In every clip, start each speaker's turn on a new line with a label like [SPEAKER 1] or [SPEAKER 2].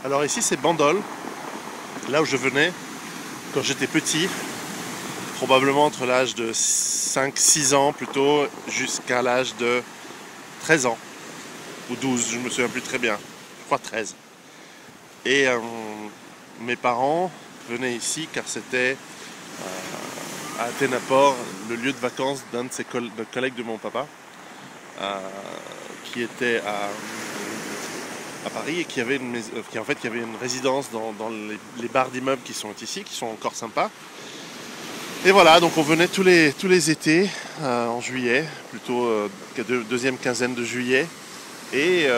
[SPEAKER 1] Alors ici c'est Bandol, là où je venais quand j'étais petit, probablement entre l'âge de 5-6 ans plutôt, jusqu'à l'âge de 13 ans, ou 12, je me souviens plus très bien, je crois 13. Et mes parents venaient ici car c'était à Athénapore, le lieu de vacances d'un de de collègues de mon papa, euh, qui était à Paris et qui avait qui avait une résidence dans les bars d'immeubles qui sont ici, qui sont encore sympas. Et voilà, donc on venait tous les étés, en juillet, plutôt deuxième quinzaine de juillet. Et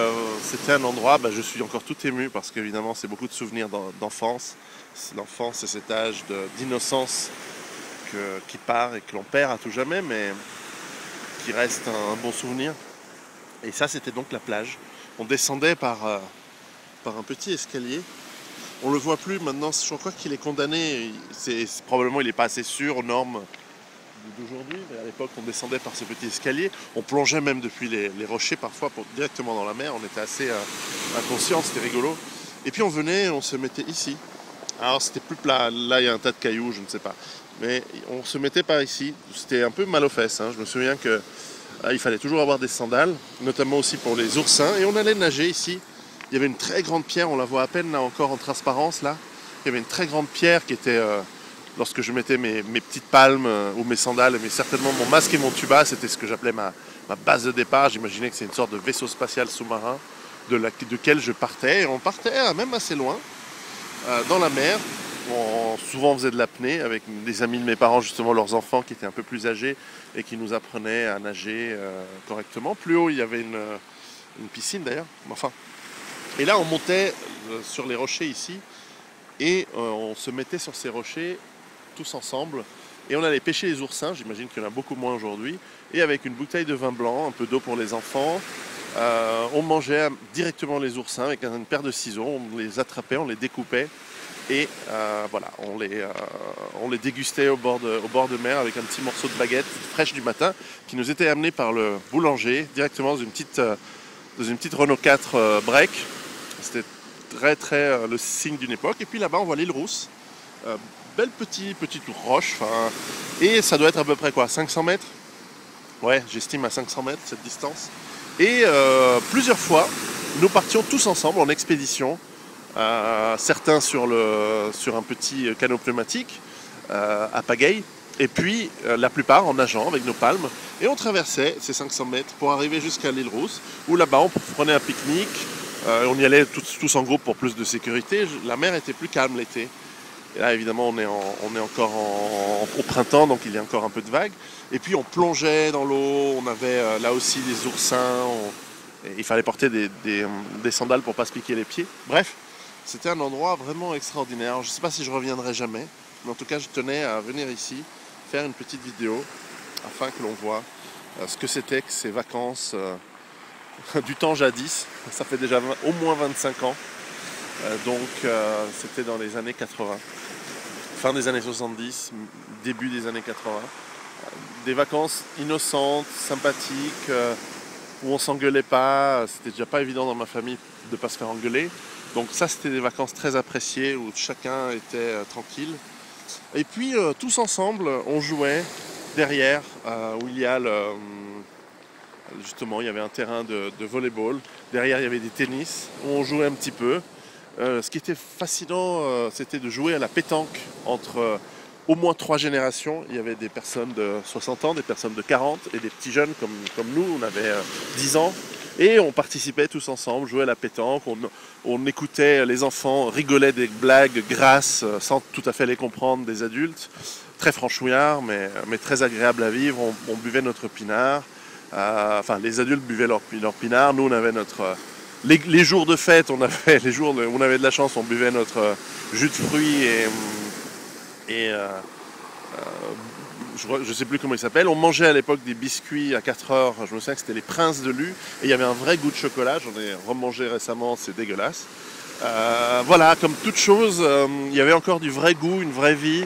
[SPEAKER 1] c'était un endroit, je suis encore tout ému parce qu'évidemment c'est beaucoup de souvenirs d'enfance. L'enfance c'est cet âge d'innocence qui part et que l'on perd à tout jamais, mais qui reste un bon souvenir. Et ça c'était donc la plage. On descendait par un petit escalier. On le voit plus maintenant, je crois qu'il est condamné. Probablement il n'est pas assez sûr aux normes d'aujourd'hui, mais à l'époque on descendait par ce petit escalier. On plongeait même depuis les rochers parfois directement dans la mer. On était assez inconscients, c'était rigolo. Et puis on venait, on se mettait ici. Alors c'était plus plat, là il y a un tas de cailloux, je ne sais pas. Mais on se mettait par ici, c'était un peu mal aux fesses. Je me souviens que il fallait toujours avoir des sandales, notamment aussi pour les oursins. Et on allait nager ici. Il y avait une très grande pierre, on la voit à peine là encore en transparence là. Il y avait une très grande pierre qui était, lorsque je mettais mes petites palmes ou mes sandales, mais certainement mon masque et mon tuba, c'était ce que j'appelais ma base de départ. J'imaginais que c'est une sorte de vaisseau spatial sous-marin duquel je partais. Et on partait même assez loin, dans la mer. Souvent on faisait de l'apnée avec des amis de mes parents, justement leurs enfants qui étaient un peu plus âgés et qui nous apprenaient à nager correctement. Plus haut il y avait une piscine d'ailleurs, enfin. Et là on montait sur les rochers ici et on se mettait sur ces rochers tous ensemble et on allait pêcher les oursins, j'imagine qu'il y en a beaucoup moins aujourd'hui, et avec une bouteille de vin blanc, un peu d'eau pour les enfants, on mangeait directement les oursins avec une paire de ciseaux, on les attrapait, on les découpait. Et voilà, on les dégustait au bord de mer avec un petit morceau de baguette fraîche du matin qui nous était amené par le boulanger directement dans une petite Renault 4 break. C'était très le signe d'une époque. Et puis là-bas, on voit l'île Rousse. Belle petite roche. Et ça doit être à peu près quoi, 500 mètres? Ouais, j'estime à 500 mètres cette distance. Et plusieurs fois, nous partions tous ensemble en expédition. Certains sur un petit canot pneumatique à pagaille, et puis la plupart en nageant avec nos palmes. Et on traversait ces 500 mètres pour arriver jusqu'à l'île Rousse, où là-bas on prenait un pique-nique. On y allait tous en groupe pour plus de sécurité. La mer était plus calme l'été. Et là évidemment on est encore au printemps, donc il y a encore un peu de vagues. Et puis on plongeait dans l'eau, on avait là aussi des oursins, il fallait porter des sandales pour ne pas se piquer les pieds. Bref. C'était un endroit vraiment extraordinaire. Je ne sais pas si je reviendrai jamais, mais en tout cas je tenais à venir ici, faire une petite vidéo, afin que l'on voit ce que c'était que ces vacances du temps jadis. Ça fait déjà au moins 25 ans, donc c'était dans les années 80, fin des années 70, début des années 80. Des vacances innocentes, sympathiques, où on s'engueulait pas. C'était déjà pas évident dans ma famille de ne pas se faire engueuler. Donc ça c'était des vacances très appréciées où chacun était tranquille. Et puis tous ensemble on jouait derrière où il y a justement il y avait un terrain de volleyball. Derrière il y avait des tennis où on jouait un petit peu. Ce qui était fascinant c'était de jouer à la pétanque entre au moins 3 générations. Il y avait des personnes de 60 ans, des personnes de 40 et des petits jeunes comme nous, on avait 10 ans. Et on participait tous ensemble, jouait à la pétanque, on écoutait les enfants rigoler des blagues grasses sans tout à fait les comprendre des adultes. Très franchouillard, mais très agréable à vivre. On buvait notre pinard. Enfin, les adultes buvaient leur pinard. Nous, on avait notre... Les jours de fête, on avait où on avait de la chance, on buvait notre jus de fruits je ne sais plus comment il s'appelle. On mangeait à l'époque des biscuits à 4 heures. Je me souviens que c'était les Princes de Lu. Et il y avait un vrai goût de chocolat. J'en ai remangé récemment, c'est dégueulasse. Voilà, comme toute chose, il y avait encore du vrai goût, une vraie vie.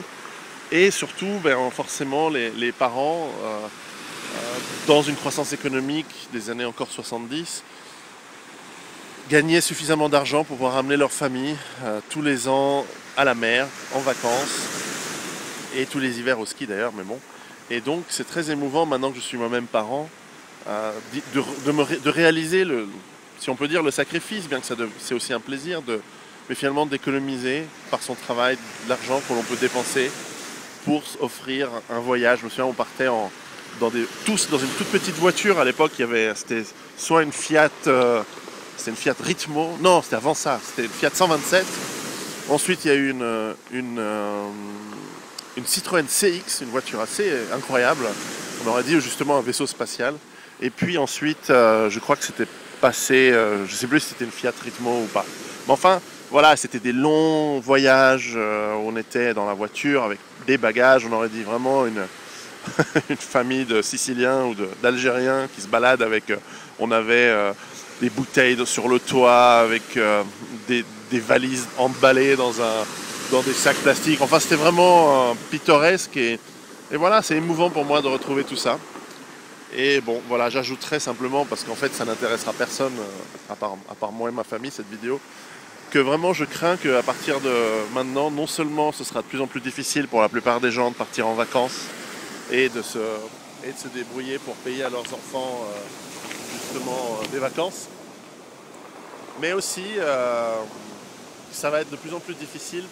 [SPEAKER 1] Et surtout, forcément, les parents, dans une croissance économique des années encore 70, gagnaient suffisamment d'argent pour pouvoir amener leur famille tous les ans à la mer, en vacances, et tous les hivers au ski d'ailleurs, mais bon. Et donc c'est très émouvant maintenant que je suis moi-même parent, de réaliser, si on peut dire, le sacrifice, bien que c'est aussi un plaisir, mais finalement d'économiser par son travail de l'argent que l'on peut dépenser pour offrir un voyage. Je me souviens, on partait tous dans une toute petite voiture. À l'époque, c'était soit une Fiat, c'était une Fiat Ritmo, non, c'était avant ça, c'était une Fiat 127. Ensuite, il y a eu une Citroën CX, une voiture assez incroyable. On aurait dit justement un vaisseau spatial. Et puis ensuite, je crois que c'était passé, je ne sais plus si c'était une Fiat Ritmo ou pas. Mais enfin, voilà, c'était des longs voyages où on était dans la voiture avec des bagages. On aurait dit vraiment une famille de Siciliens ou d'Algériens qui se baladent avec... on avait des bouteilles sur le toit avec des valises emballées dans des sacs plastiques. Enfin, c'était vraiment pittoresque et voilà, c'est émouvant pour moi de retrouver tout ça. Et bon, voilà, j'ajouterai simplement, parce qu'en fait, ça n'intéressera personne, à part moi et ma famille, cette vidéo, que vraiment, je crains qu'à partir de maintenant, non seulement ce sera de plus en plus difficile pour la plupart des gens de partir en vacances et de se débrouiller pour payer à leurs enfants, justement, des vacances, mais aussi... ça va être de plus en plus difficile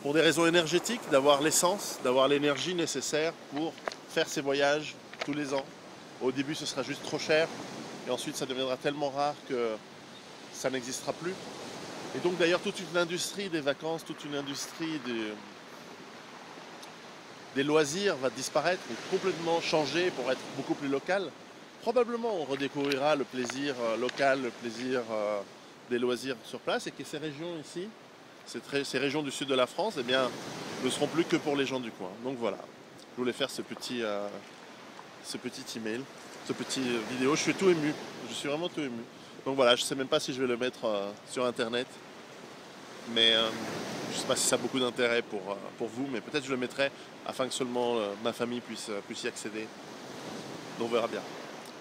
[SPEAKER 1] pour des raisons énergétiques, d'avoir l'essence, d'avoir l'énergie nécessaire pour faire ces voyages tous les ans. Au début, ce sera juste trop cher, et ensuite, ça deviendra tellement rare que ça n'existera plus. Et donc, d'ailleurs, toute une industrie des vacances, toute une industrie des loisirs va disparaître, ou complètement changer pour être beaucoup plus local. Probablement, on redécouvrira le plaisir local, le plaisir des loisirs sur place, et que ces régions ici, ces régions du sud de la France, eh bien, ne seront plus que pour les gens du coin. Donc voilà, je voulais faire ce petit email, ce petit vidéo. Je suis tout ému, je suis vraiment tout ému. Donc voilà, je ne sais même pas si je vais le mettre sur internet, mais je ne sais pas si ça a beaucoup d'intérêt pour vous, mais peut-être je le mettrai afin que seulement ma famille puisse y accéder. Donc on verra bien.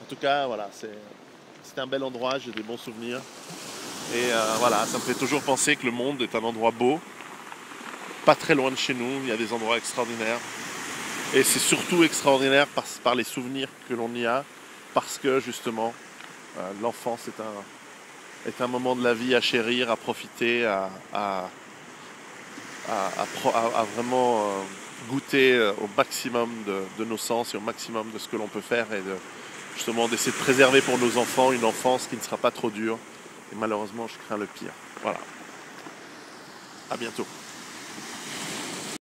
[SPEAKER 1] En tout cas, voilà, c'était un bel endroit, j'ai des bons souvenirs. Et voilà, ça me fait toujours penser que le monde est un endroit beau, pas très loin de chez nous, il y a des endroits extraordinaires. Et c'est surtout extraordinaire par les souvenirs que l'on y a, parce que justement, l'enfance est un moment de la vie à chérir, à profiter, à vraiment goûter au maximum de nos sens et au maximum de ce que l'on peut faire et justement d'essayer de préserver pour nos enfants une enfance qui ne sera pas trop dure. Et malheureusement, je crains le pire. Voilà. À bientôt.